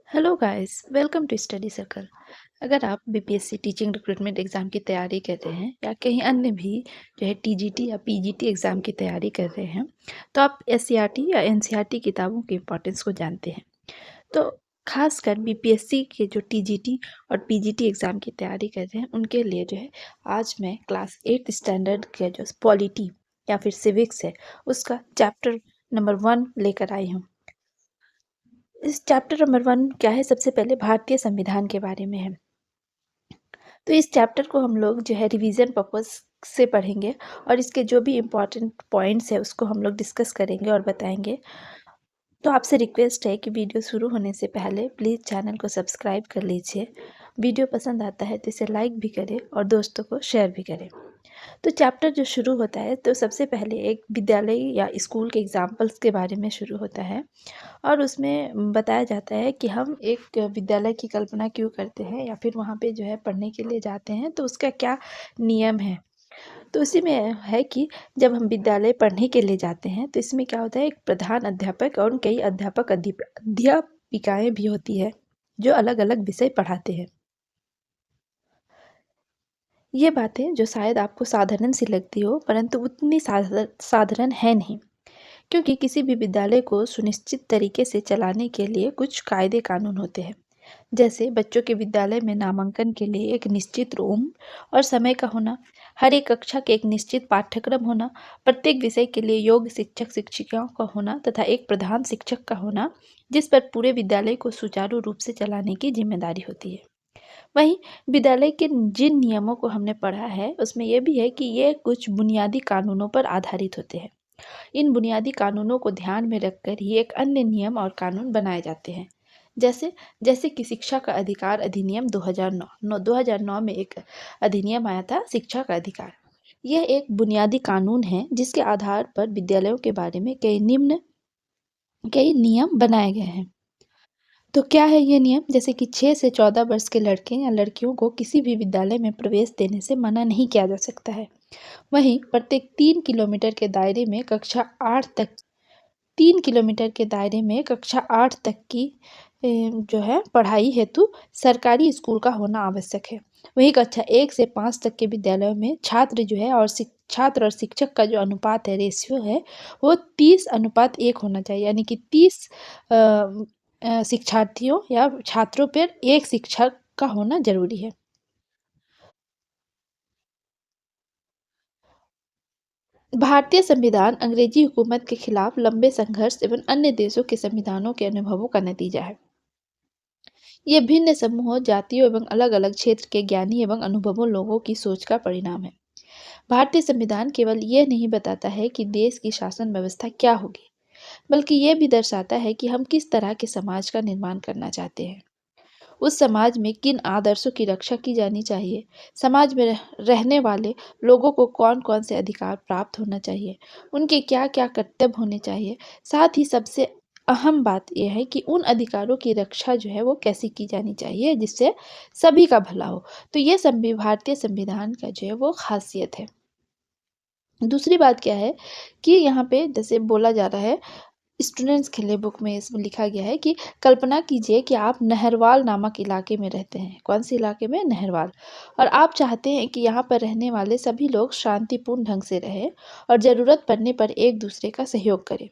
Hello guys, welcome to study circle. अगर आप BPSC teaching recruitment exam की तैयारी कर रहे हैं या कहीं अन्य भी जो है टीजीटी या पीजीटी एग्ज़ाम की तैयारी कर रहे हैं, तो आप एससीईआरटी या एनसीईआरटी किताबों की इम्पोर्टेंस को जानते हैं। तो खासकर बीपीएससी के जो टीजीटी और पीजीटी एग्ज़ाम की तैयारी कर रहे हैं, उनके लिए जो है आज मैं क्लास 8 स्टैंडर्ड के जो पॉलिटी या फिर सिविक्स है, उसका चैप्टर नंबर 1 लेकर आई हूँ। इस चैप्टर नंबर 1 क्या है, सबसे पहले भारतीय संविधान के बारे में है। तो इस चैप्टर को हम लोग जो है रिवीजन पर्पस से पढ़ेंगे और इसके जो भी इम्पोर्टेंट पॉइंट्स है उसको हम लोग डिस्कस करेंगे और बताएंगे। तो आपसे रिक्वेस्ट है कि वीडियो शुरू होने से पहले प्लीज़ चैनल को सब्सक्राइब कर लीजिए। वीडियो पसंद आता है तो इसे लाइक भी करें और दोस्तों को शेयर भी करें। तो चैप्टर जो शुरू होता है तो सबसे पहले एक विद्यालय या स्कूल के एग्जाम्पल्स के बारे में शुरू होता है और उसमें बताया जाता है कि हम एक विद्यालय की कल्पना क्यों करते हैं या फिर वहाँ पे जो है पढ़ने के लिए जाते हैं, तो उसका क्या नियम है। तो उसी में है कि जब हम विद्यालय पढ़ने के लिए जाते हैं तो इसमें क्या होता है, एक प्रधान अध्यापक और कई अध्यापक अध्यापिकाएं भी होती है जो अलग अलग विषय पढ़ाते हैं। ये बातें जो शायद आपको साधारण सी लगती हो, परंतु उतनी साधारण है नहीं, क्योंकि किसी भी विद्यालय को सुनिश्चित तरीके से चलाने के लिए कुछ कायदे कानून होते हैं। जैसे बच्चों के विद्यालय में नामांकन के लिए एक निश्चित रूम और समय का होना, हर एक कक्षा के एक निश्चित पाठ्यक्रम होना, प्रत्येक विषय के लिए योग्य शिक्षक शिक्षिकाओं का होना तथा एक प्रधान शिक्षक का होना, जिस पर पूरे विद्यालय को सुचारू रूप से चलाने की जिम्मेदारी होती है। वहीं विद्यालय के जिन नियमों को हमने पढ़ा है उसमें यह भी है कि ये कुछ बुनियादी कानूनों पर आधारित होते हैं। इन बुनियादी कानूनों को ध्यान में रखकर ही एक अन्य नियम और कानून बनाए जाते हैं। जैसे जैसे कि शिक्षा का अधिकार अधिनियम 2009 में एक अधिनियम आया था, शिक्षा का अधिकार। यह एक बुनियादी कानून है जिसके आधार पर विद्यालयों के बारे में कई नियम बनाए गए हैं। तो क्या है ये नियम, जैसे कि 6 से 14 वर्ष के लड़के या लड़कियों को किसी भी विद्यालय में प्रवेश देने से मना नहीं किया जा सकता है। वहीं प्रत्येक 3 किलोमीटर के दायरे में कक्षा 8 तक 3 किलोमीटर के दायरे में कक्षा 8 तक की जो है पढ़ाई हेतु सरकारी स्कूल का होना आवश्यक है। वहीं कक्षा 1 से 5 तक के विद्यालयों में छात्र जो है और छात्र और शिक्षक का जो अनुपात है, रेशियो है, वो 30:1 होना चाहिए, यानी कि 30 शिक्षार्थियों या छात्रों पर एक शिक्षक का होना जरूरी है। भारतीय संविधान अंग्रेजी हुकूमत के खिलाफ लंबे संघर्ष एवं अन्य देशों के संविधानों के अनुभवों का नतीजा है। ये भिन्न समूहों, जातियों एवं अलग अलग क्षेत्र के ज्ञानी एवं अनुभवों लोगों की सोच का परिणाम है। भारतीय संविधान केवल ये नहीं बताता है कि देश की शासन व्यवस्था क्या होगी, बल्कि ये भी दर्शाता है कि हम किस तरह के समाज का निर्माण करना चाहते हैं। उस समाज में किन आदर्शों की रक्षा की जानी चाहिए, समाज में रहने वाले लोगों को कौन कौन से अधिकार प्राप्त होना चाहिए, उनके क्या क्या कर्तव्य होने चाहिए। साथ ही सबसे अहम बात यह है कि उन अधिकारों की रक्षा जो है वो कैसी की जानी चाहिए जिससे सभी का भला हो। तो ये भारतीय संविधान का जो है वो खासियत है। दूसरी बात क्या है कि यहाँ पे जैसे बोला जा रहा है, स्टूडेंट्स के लिए बुक में इसमें लिखा गया है कि कल्पना कीजिए कि आप नहरवाल नामक इलाके में रहते हैं। कौन से इलाके में? नहरवाल। और आप चाहते हैं कि यहाँ पर रहने वाले सभी लोग शांतिपूर्ण ढंग से रहें और ज़रूरत पड़ने पर एक दूसरे का सहयोग करें।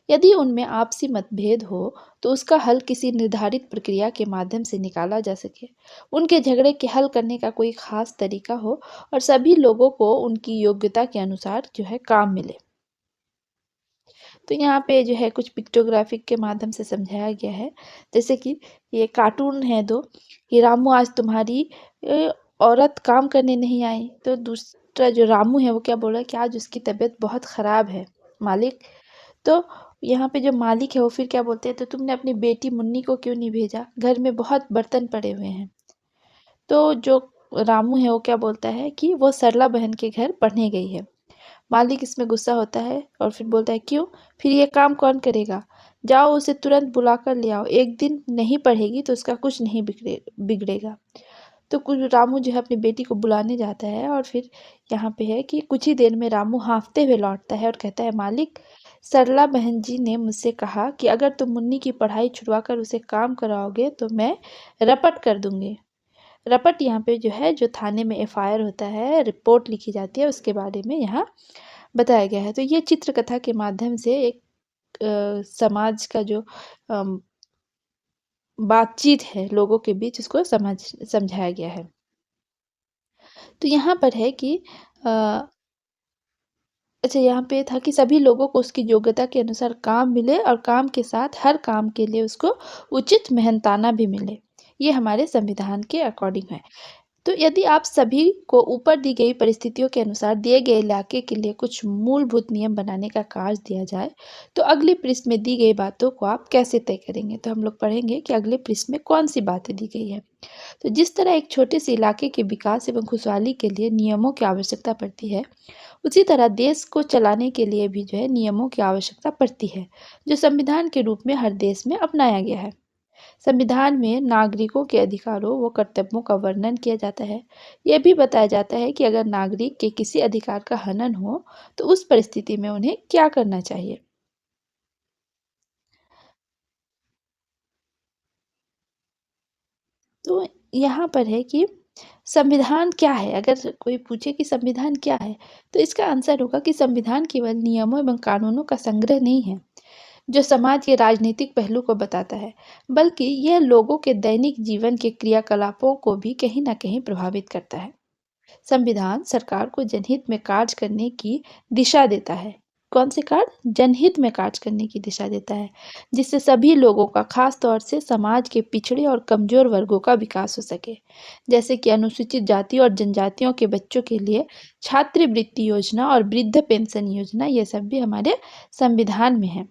यदि उनमें आपसी मतभेद हो तो उसका हल किसी निर्धारित प्रक्रिया के माध्यम से निकाला जा सके। उनके झगड़े के हल करने का कोई खास तरीका हो और सभी लोगों को उनकी योग्यता के अनुसार जो है काम मिले। तो यहाँ पे जो है कुछ पिक्टोग्राफिक के माध्यम से समझाया गया है। जैसे कि ये कार्टून है दो, कि रामू आज तुम्हारी औरत काम करने नहीं आई, तो दूसरा जो रामू है वो क्या बोल रहा है कि आज उसकी तबीयत बहुत ख़राब है मालिक। तो यहाँ पे जो मालिक है वो फिर क्या बोलते हैं, तो तुमने अपनी बेटी मुन्नी को क्यों नहीं भेजा, घर में बहुत बर्तन पड़े हुए हैं। तो जो रामू है वो क्या बोलता है कि वो सरला बहन के घर पढ़ने गई है। मालिक इसमें गुस्सा होता है और फिर बोलता है क्यों, फिर ये काम कौन करेगा, जाओ उसे तुरंत बुला कर ले आओ, एक दिन नहीं पढ़ेगी तो उसका कुछ नहीं बिगड़ेगा। तो कुछ रामू जो है अपनी बेटी को बुलाने जाता है और फिर यहाँ पे है कि कुछ ही देर में रामू हाँफते हुए लौटता है और कहता है, मालिक सरला बहन जी ने मुझसे कहा कि अगर तुम मुन्नी की पढ़ाई छुड़वाकर उसे काम कराओगे तो मैं रपट कर दूंगी। रपट यहाँ पे जो है, जो थाने में एफआईआर होता है, रिपोर्ट लिखी जाती है, उसके बारे में यहाँ बताया गया है। तो ये चित्रकथा के माध्यम से एक समाज का जो अम, बातचीत है लोगों के बीच, उसको समझाया गया है। तो यहाँ पर है कि अ, अच्छा, यहाँ पे था कि सभी लोगों को उसकी योग्यता के अनुसार काम मिले और काम के साथ हर काम के लिए उसको उचित मेहनताना भी मिले। ये हमारे संविधान के अकॉर्डिंग है। तो यदि आप सभी को ऊपर दी गई परिस्थितियों के अनुसार दिए गए इलाके के लिए कुछ मूलभूत नियम बनाने का कार्य दिया जाए, तो अगली पृष्ठ में दी गई बातों को आप कैसे तय करेंगे? तो हम लोग पढ़ेंगे कि अगले पृष्ठ में कौन सी बातें दी गई है। तो जिस तरह एक छोटे से इलाके के विकास एवं खुशहाली के लिए नियमों की आवश्यकता पड़ती है, उसी तरह देश को चलाने के लिए भी जो है नियमों की आवश्यकता पड़ती है, जो संविधान के रूप में हर देश में अपनाया गया है। संविधान में नागरिकों के अधिकारों व कर्तव्यों का वर्णन किया जाता है। यह भी बताया जाता है कि अगर नागरिक के किसी अधिकार का हनन हो, तो उस परिस्थिति में उन्हें क्या करना चाहिए। तो यहाँ पर है कि संविधान क्या है? अगर कोई पूछे कि संविधान क्या है, तो इसका आंसर होगा कि संविधान केवल नियमों एवं कानूनों का संग्रह नहीं है, जो समाज के राजनीतिक पहलू को बताता है, बल्कि यह लोगों के दैनिक जीवन के क्रियाकलापों को भी कहीं न कहीं प्रभावित करता है। संविधान सरकार को जनहित में कार्य करने की दिशा देता है। कौन से कार्य? जनहित में कार्य करने की दिशा देता है, जिससे सभी लोगों का, खास तौर से समाज के पिछड़े और कमजोर वर्गों का विकास हो सके। जैसे कि अनुसूचित जाति और जनजातियों के बच्चों के लिए छात्रवृत्ति योजना और वृद्ध पेंशन योजना, ये सब भी हमारे संविधान में है।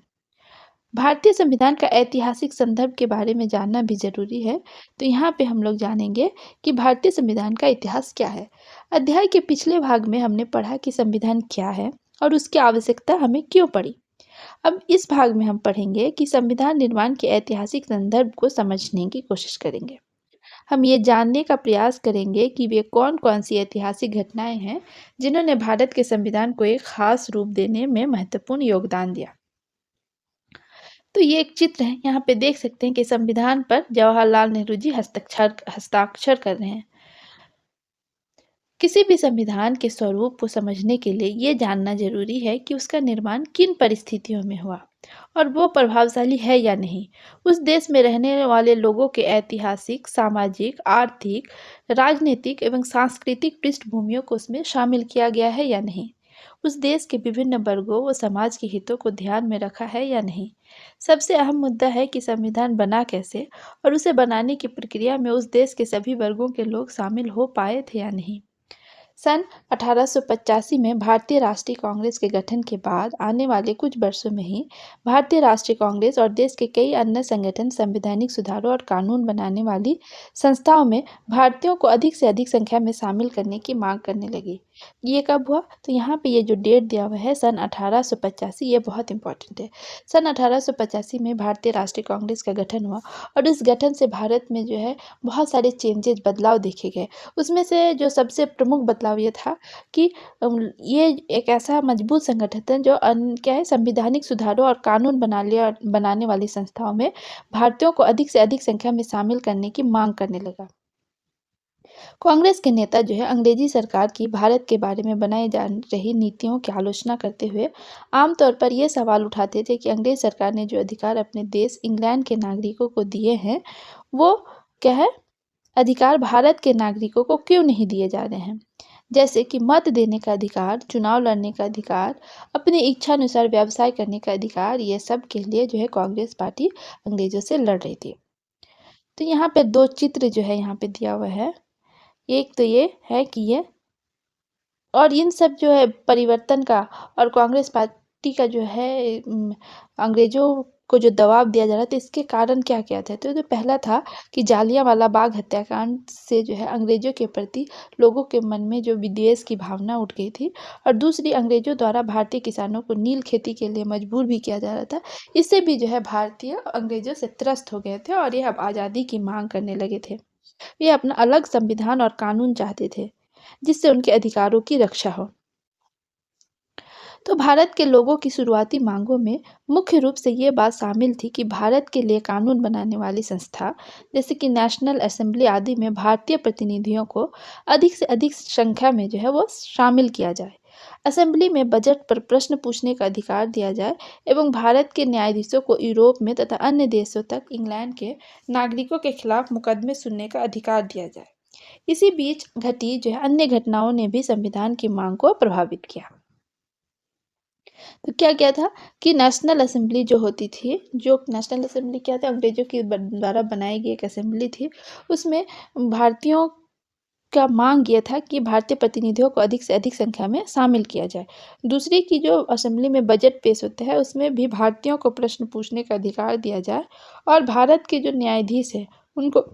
भारतीय संविधान का ऐतिहासिक संदर्भ के बारे में जानना भी ज़रूरी है। तो यहाँ पे हम लोग जानेंगे कि भारतीय संविधान का इतिहास क्या है। अध्याय के पिछले भाग में हमने पढ़ा कि संविधान क्या है और उसकी आवश्यकता हमें क्यों पड़ी। अब इस भाग में हम पढ़ेंगे कि संविधान निर्माण के ऐतिहासिक संदर्भ को समझने की कोशिश करेंगे। हम ये जानने का प्रयास करेंगे कि वे कौन-कौन सी ऐतिहासिक घटनाएं हैं जिन्होंने भारत के संविधान को एक खास रूप देने में महत्वपूर्ण योगदान दिया। तो ये एक चित्र है, यहाँ पे देख सकते हैं कि संविधान पर जवाहरलाल नेहरू जी हस्ताक्षर हस्ताक्षर कर रहे हैं। किसी भी संविधान के स्वरूप को समझने के लिए ये जानना जरूरी है कि उसका निर्माण किन परिस्थितियों में हुआ और वो प्रभावशाली है या नहीं। उस देश में रहने वाले लोगों के ऐतिहासिक, सामाजिक, आर्थिक, राजनीतिक एवं सांस्कृतिक पृष्ठभूमियों को उसमें शामिल किया गया है या नहीं। उस देश के विभिन्न वर्गों व समाज के हितों को ध्यान में रखा है या नहीं। सबसे अहम मुद्दा है कि संविधान बना कैसे और उसे बनाने की प्रक्रिया में उस देश के सभी वर्गों के लोग शामिल हो पाए थे या नहीं। सन 1885 में भारतीय राष्ट्रीय कांग्रेस के गठन के बाद आने वाले कुछ वर्षों में ही भारतीय राष्ट्रीय कांग्रेस और देश के कई अन्य संगठन संवैधानिक सुधारों और कानून बनाने वाली संस्थाओं में भारतीयों को अधिक से अधिक संख्या में शामिल करने की मांग करने लगी। ये कब हुआ? तो यहाँ पे ये जो डेट दिया हुआ है सन 1885, ये बहुत इंपॉर्टेंट है। सन 1885 में भारतीय राष्ट्रीय कांग्रेस का गठन हुआ और इस गठन से भारत में जो है बहुत सारे चेंजेज, बदलाव देखे गए। उसमें से जो सबसे प्रमुख बदलाव ये था कि ये एक ऐसा मजबूत संगठन है जो क्या है, संवैधानिक सुधारों और कानून बनाने वाली संस्थाओं में भारतीयों को अधिक से अधिक संख्या में शामिल करने की मांग करने लगा। कांग्रेस के नेता जो है अंग्रेजी सरकार की भारत के बारे में बनाई जा रही नीतियों की आलोचना करते हुए आमतौर पर यह सवाल उठाते थे कि अंग्रेज सरकार ने जो अधिकार अपने देश इंग्लैंड के नागरिकों को दिए हैं, वो क्या है, अधिकार भारत के नागरिकों को क्यों नहीं दिए जा रहे हैं। जैसे कि मत देने का अधिकार, चुनाव लड़ने का अधिकार, अपनी इच्छा अनुसार व्यवसाय करने का अधिकार, ये सब के लिए जो है कांग्रेस पार्टी अंग्रेजों से लड़ रही थी। तो यहाँ पे दो चित्र जो है यहाँ पे दिया हुआ है। एक तो ये है कि ये, और इन सब जो है परिवर्तन का और कांग्रेस पार्टी का जो है अंग्रेजों को जो दबाव दिया जा रहा था, इसके कारण क्या क्या थे। तो जो पहला था कि जालियांवाला बाग हत्याकांड से जो है अंग्रेजों के प्रति लोगों के मन में जो विद्वेष की भावना उठ गई थी, और दूसरी अंग्रेजों द्वारा भारतीय किसानों को नील खेती के लिए मजबूर भी किया जा रहा था। इससे भी जो है भारतीय अंग्रेजों से त्रस्त हो गए थे और ये अब आज़ादी की मांग करने लगे थे। वे अपना अलग संविधान और कानून चाहते थे जिससे उनके अधिकारों की रक्षा हो। तो भारत के लोगों की शुरुआती मांगों में मुख्य रूप से ये बात शामिल थी कि भारत के लिए कानून बनाने वाली संस्था जैसे कि नेशनल असेंबली आदि में भारतीय प्रतिनिधियों को अधिक से अधिक संख्या में जो है वो शामिल किया जाए। असेंबली में बजट पर प्रश्न पूछने का अधिकार दिया जाए एवं भारत के न्यायाधीशों को यूरोप में तथा अन्य देशों तक इंग्लैंड के नागरिकों के खिलाफ मुकदमे सुनने का अधिकार दिया जाए। इसी बीच घटी जो है अन्य घटनाओं ने भी संविधान की मांग को प्रभावित किया। तो क्या था कि नेशनल असेंबली जो होती थी, जो नेशनल असेंबली क्या था, अंग्रेजों के द्वारा बनाई गई एक असेंबली थी। उसमें भारतीयों का मांग ये था कि भारतीय प्रतिनिधियों को अधिक से अधिक संख्या में शामिल किया जाए। दूसरी की जो असेंबली में बजट पेश होता है उसमें भी भारतीयों को प्रश्न पूछने का अधिकार दिया जाए और भारत के जो न्यायाधीश है उनको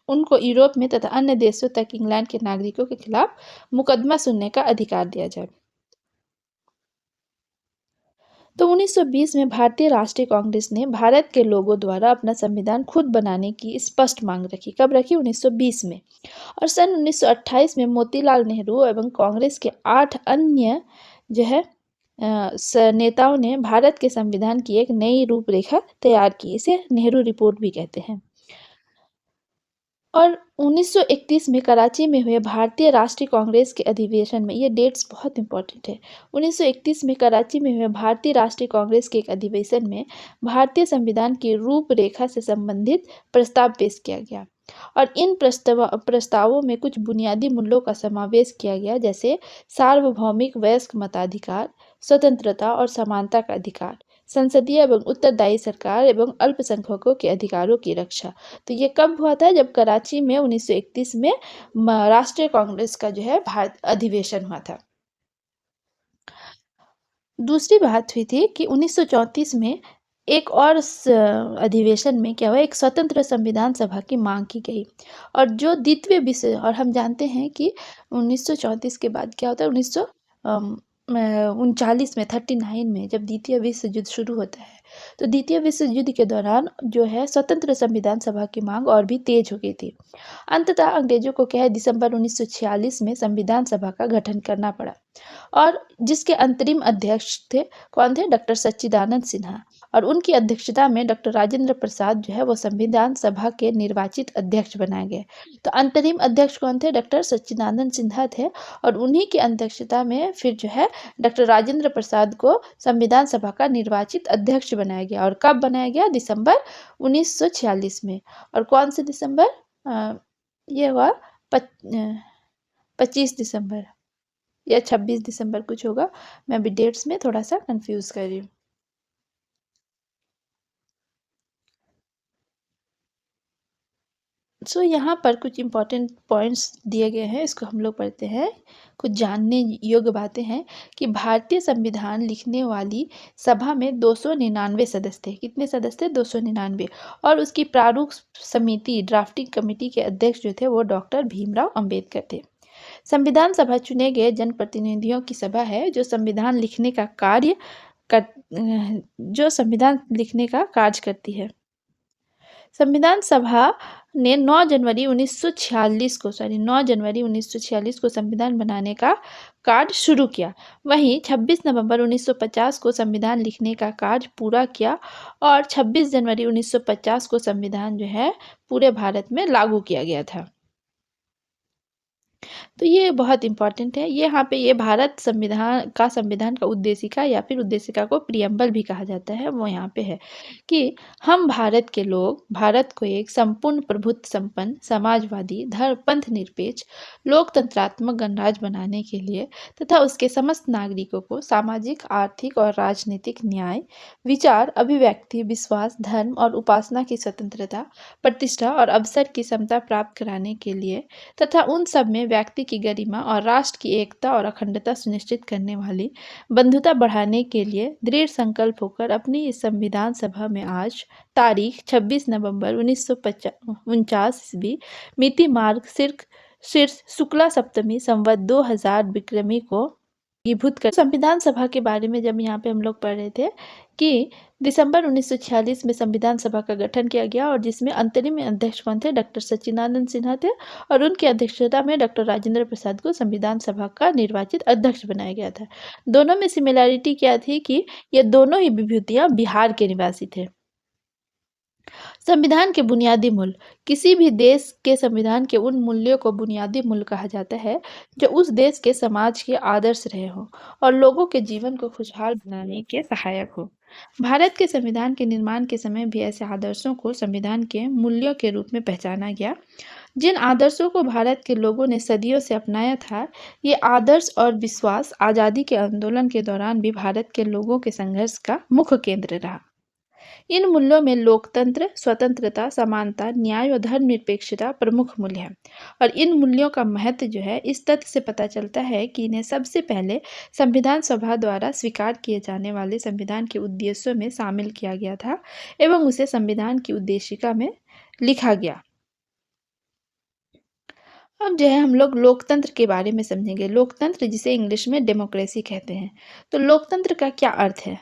उनको यूरोप में तथा अन्य देशों तक इंग्लैंड के नागरिकों के खिलाफ मुकदमा सुनने का अधिकार दिया जाए। तो 1920 में भारतीय राष्ट्रीय कांग्रेस ने भारत के लोगों द्वारा अपना संविधान खुद बनाने की स्पष्ट मांग रखी। कब रखी? 1920 में। और सन 1928 में मोतीलाल नेहरू एवं कांग्रेस के 8 अन्य जो है नेताओं ने भारत के संविधान की एक नई रूपरेखा तैयार की। इसे नेहरू रिपोर्ट भी कहते हैं। और 1931 में कराची में हुए भारतीय राष्ट्रीय कांग्रेस के अधिवेशन में, ये डेट्स बहुत इंपॉर्टेंट है, 1931 में कराची में हुए भारतीय राष्ट्रीय कांग्रेस के एक अधिवेशन में भारतीय संविधान की रूपरेखा से संबंधित प्रस्ताव पेश किया गया और इन प्रस्तावों में कुछ बुनियादी मूल्यों का समावेश किया गया, जैसे सार्वभौमिक वयस्क मताधिकार, स्वतंत्रता और समानता का अधिकार, संसदीय एवं उत्तरदायी सरकार एवं अल्पसंख्यकों के अधिकारों की रक्षा। तो ये कब हुआ था? जब कराची में 1931 में राष्ट्रीय कांग्रेस का जो है भारत अधिवेशन हुआ था। दूसरी बात हुई थी कि 1934 में एक और अधिवेशन में क्या हुआ, एक स्वतंत्र संविधान सभा की मांग की गई और जो द्वितीय विश्व, और हम जानते हैं कि 1934 के बाद क्या होता है, 1939 में 39 में जब द्वितीय विश्व युद्ध शुरू होता है, तो द्वितीय विश्व युद्ध के दौरान जो है स्वतंत्र संविधान सभा की मांग और भी तेज हो गई थी। अंततः अंग्रेजों को क्या है, दिसंबर 1946 में संविधान सभा का गठन करना पड़ा और जिसके अंतरिम अध्यक्ष थे कौन थे? डॉक्टर सच्चिदानंद सिन्हा। और उनकी अध्यक्षता में डॉक्टर राजेंद्र प्रसाद जो है वो संविधान सभा के निर्वाचित अध्यक्ष बनाए गए। तो अंतरिम अध्यक्ष कौन थे? डॉक्टर सच्चिदानंद सिन्हा थे और उन्हीं की अध्यक्षता में फिर जो है डॉक्टर राजेंद्र प्रसाद को संविधान सभा का निर्वाचित अध्यक्ष बनाया गया। और कब बनाया गया? दिसंबर 1946 में। और कौन से दिसंबर? ये हुआ 25 दिसंबर या 26 दिसंबर कुछ होगा, मैं अभी डेट्स में थोड़ा सा कंफ्यूज कर रही हूँ। यहाँ पर कुछ इम्पोर्टेंट पॉइंट्स दिए गए हैं, इसको हम लोग पढ़ते हैं। कुछ जानने योग्य बातें हैं कि भारतीय संविधान लिखने वाली सभा में 299 सदस्य थे। कितने सदस्य थे? 299। और उसकी प्रारूप समिति, ड्राफ्टिंग कमेटी के अध्यक्ष जो थे वो डॉक्टर भीमराव अंबेडकर थे। संविधान सभा चुने गए जनप्रतिनिधियों की सभा है जो संविधान लिखने का कार्य करती है। संविधान सभा ने 9 जनवरी 1946 को संविधान बनाने का कार्य शुरू किया। वहीं 26 नवंबर 1950 को संविधान लिखने का कार्य पूरा किया और 26 जनवरी 1950 को संविधान जो है पूरे भारत में लागू किया गया था। तो ये बहुत इम्पोर्टेंट है। ये यहाँ पे ये भारत संविधान का उद्देशिका या फिर उद्देशिका को प्रियम्बल भी कहा जाता है, वो यहाँ पे है कि हम भारत के लोग भारत को एक संपूर्ण प्रभुत्व संपन्न समाजवादी धर्मपंथ निरपेक्ष लोकतंत्रात्मक गणराज्य बनाने के लिए तथा उसके समस्त नागरिकों को सामाजिक, आर्थिक और राजनीतिक न्याय, विचार, अभिव्यक्ति, विश्वास, धर्म और उपासना की स्वतंत्रता, प्रतिष्ठा और अवसर की समता प्राप्त कराने के लिए तथा उन सब में व्यक्ति की गरिमा और राष्ट्र की एकता और अखंडता सुनिश्चित करने वाली बंधुता बढ़ाने के लिए दृढ़ संकल्प होकर अपनी इस संविधान सभा में आज तारीख 26 नवंबर 1949 ईस्वी मिति मार्ग शीर्ष शुक्ला सप्तमी संवत 2000 विक्रमी को अंगीभूत कर। संविधान सभा के बारे में जब यहाँ पे हम लोग पढ़ रहे थे कि दिसंबर 1946 में संविधान सभा का गठन किया गया और जिसमें अंतरिम अध्यक्ष कौन थे? डॉक्टर सच्चिदानंद सिन्हा थे और उनकी अध्यक्षता में डॉक्टर राजेंद्र प्रसाद को संविधान सभा का निर्वाचित अध्यक्ष बनाया गया था। दोनों में सिमिलैरिटी क्या थी कि ये दोनों ही विभूतियां बिहार के निवासी थे। संविधान के बुनियादी मूल्य। किसी भी देश के संविधान के उन मूल्यों को बुनियादी मूल्य कहा जाता है जो उस देश के समाज के आदर्श रहे हों और लोगों के जीवन को खुशहाल बनाने के सहायक हो। भारत के संविधान के निर्माण के समय भी ऐसे आदर्शों को संविधान के मूल्यों के रूप में पहचाना गया। जिन आदर्शों को भारत के लोगों ने सदियों से अपनाया था, ये आदर्श और विश्वास आज़ादी के आंदोलन के दौरान भी भारत के लोगों के संघर्ष का मुख्य केंद्र रहा। इन मूल्यों में लोकतंत्र, स्वतंत्रता, समानता, न्याय और धर्मनिरपेक्षता प्रमुख मूल्य हैं और इन मूल्यों का महत्व जो है इस तथ्य से पता चलता है कि इन्हें सबसे पहले संविधान सभा द्वारा स्वीकार किए जाने वाले संविधान के उद्देश्यों में शामिल किया गया था एवं उसे संविधान की उद्देशिका में लिखा गया। अब जो है हम लोग लोकतंत्र के बारे में समझेंगे। लोकतंत्र जिसे इंग्लिश में डेमोक्रेसी कहते हैं। तो लोकतंत्र का क्या अर्थ है?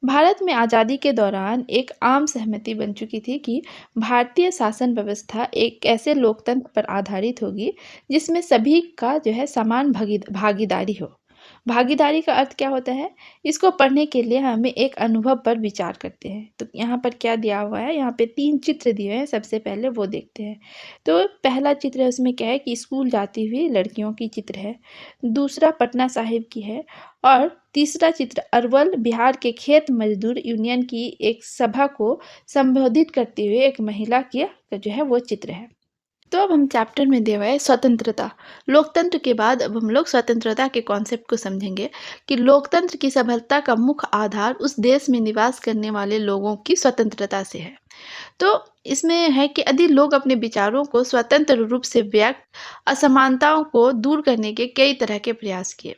भारत में आज़ादी के दौरान एक आम सहमति बन चुकी थी कि भारतीय शासन व्यवस्था एक ऐसे लोकतंत्र पर आधारित होगी जिसमें सभी का जो है समान भागीदारी हो। भागीदारी का अर्थ क्या होता है? इसको पढ़ने के लिए हमें एक अनुभव पर विचार करते हैं। तो यहाँ पर क्या दिया हुआ है? यहाँ पे 3 चित्र दिए हैं, सबसे पहले वो देखते हैं। तो पहला चित्र है, उसमें क्या है कि स्कूल जाती हुई लड़कियों की चित्र है। दूसरा पटना साहिब की है और तीसरा चित्र अरवल, बिहार के खेत मजदूर यूनियन की एक सभा को संबोधित करते हुए एक महिला की जो है वो चित्र है। तो अब हम चैप्टर में दिया हुआ है स्वतंत्रता। लोकतंत्र के बाद अब हम लोग स्वतंत्रता के कॉन्सेप्ट को समझेंगे कि लोकतंत्र की सफलता का मुख्य आधार उस देश में निवास करने वाले लोगों की स्वतंत्रता से है। तो इसमें है कि यदि लोग अपने विचारों को स्वतंत्र रूप से व्यक्त, असमानताओं को दूर करने के कई तरह के प्रयास किए।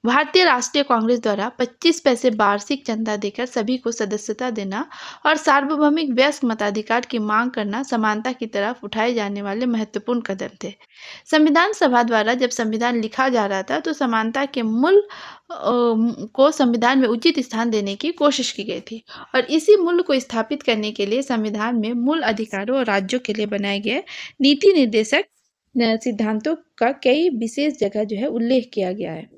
भारतीय राष्ट्रीय कांग्रेस द्वारा 25 पैसे वार्षिक चंदा देकर सभी को सदस्यता देना और सार्वभौमिक वयस्क मताधिकार की मांग करना समानता की तरफ उठाए जाने वाले महत्वपूर्ण कदम थे। संविधान सभा द्वारा जब संविधान लिखा जा रहा था तो समानता के मूल को संविधान में उचित स्थान देने की कोशिश की गई थी और इसी मूल्य को स्थापित करने के लिए संविधान में मूल अधिकारों और राज्यों के लिए बनाए गए नीति निर्देशक सिद्धांतों का कई विशेष जगह जो है उल्लेख किया गया है।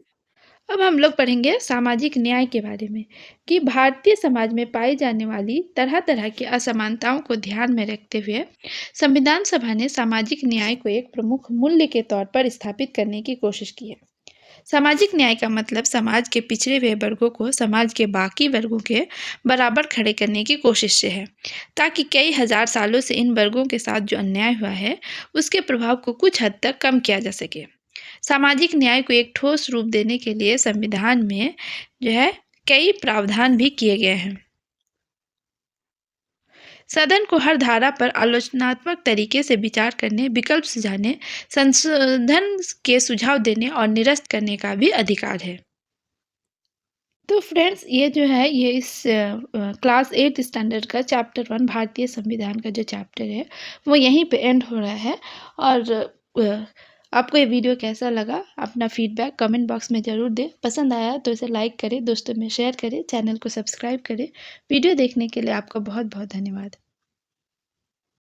अब हम लोग पढ़ेंगे सामाजिक न्याय के बारे में कि भारतीय समाज में पाई जाने वाली तरह तरह की असमानताओं को ध्यान में रखते हुए संविधान सभा ने सामाजिक न्याय को एक प्रमुख मूल्य के तौर पर स्थापित करने की कोशिश की है। सामाजिक न्याय का मतलब समाज के पिछड़े हुए वर्गों को समाज के बाकी वर्गों के बराबर खड़े करने की कोशिश से है ताकि कई हजार सालों से इन वर्गों के साथ जो अन्याय हुआ है उसके प्रभाव को कुछ हद तक कम किया जा सके। सामाजिक न्याय को एक ठोस रूप देने के लिए संविधान में जो है कई प्रावधान भी किए गए हैं। सदन को हर धारा पर आलोचनात्मक तरीके से विचार करने, विकल्प सुझाने, संशोधन के सुझाव देने और निरस्त करने का भी अधिकार है। तो फ्रेंड्स ये जो है ये इस क्लास 8 स्टैंडर्ड का चैप्टर 1 भारतीय संविधान का जो चैप्टर है वो यहीं पे एंड हो रहा है। और आपको ये वीडियो कैसा लगा अपना फीडबैक कमेंट बॉक्स में ज़रूर दें। पसंद आया तो इसे लाइक करें, दोस्तों में शेयर करें, चैनल को सब्सक्राइब करें। वीडियो देखने के लिए आपका बहुत बहुत धन्यवाद।